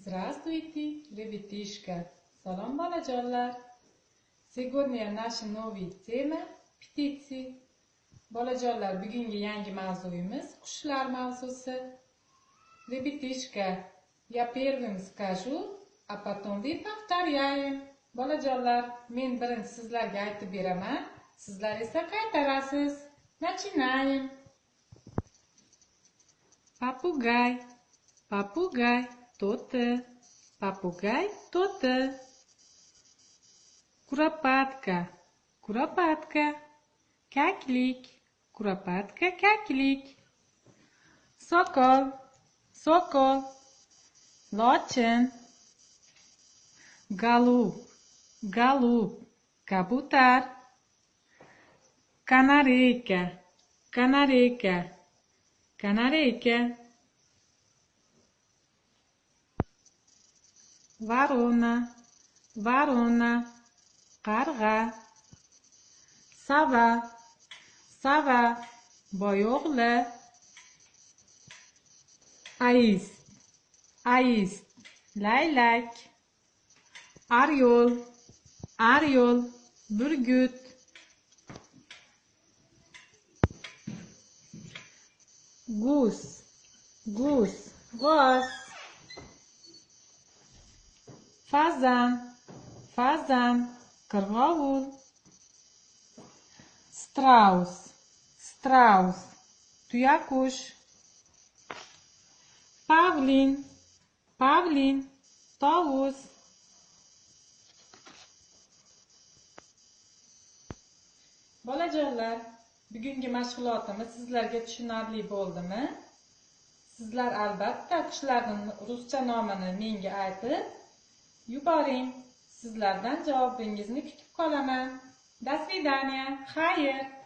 Здравствуйте, ребятишка! Salom bolajonlar! Сегодня наша новая тема – птицы. Bolajonlar, bugungi yangi mavzuyimiz qushlar mavzusi. Ребятишка, я первым скажу, а потом вы повторяем. Bolajonlar, men birinchi sizlarga aytib beraman, sizlar esa qaytarasiz. Начинаем. Попугай, попугай, то-то, попугай, то-то. Куропатка, куропатка, кяклик, куропатка, кяклик. Сокол, сокол, лочин. Голубь, голубь, кабутар. Канарейка, канарейка, канарейка. Ворона, ворона, qarg'a. Sava, sava, boyo'g'li. Aist, aist, laylak. Aryol, aryol, burgut. Guz, guz, g'oz. Fazan, fazan, qirg'ovul. Straus, straus, tuyaqush. Pavlin, pavlin, tovus. Bolajonlar, bugungi mashg'ulotimiz sizlarga tushunarli bo'ldimi? Sizlar albatta qushlarning ruscha nomini menga aytib yuboring. Sizlardan javobingizni kutib qolaman. До свидания. Xayr.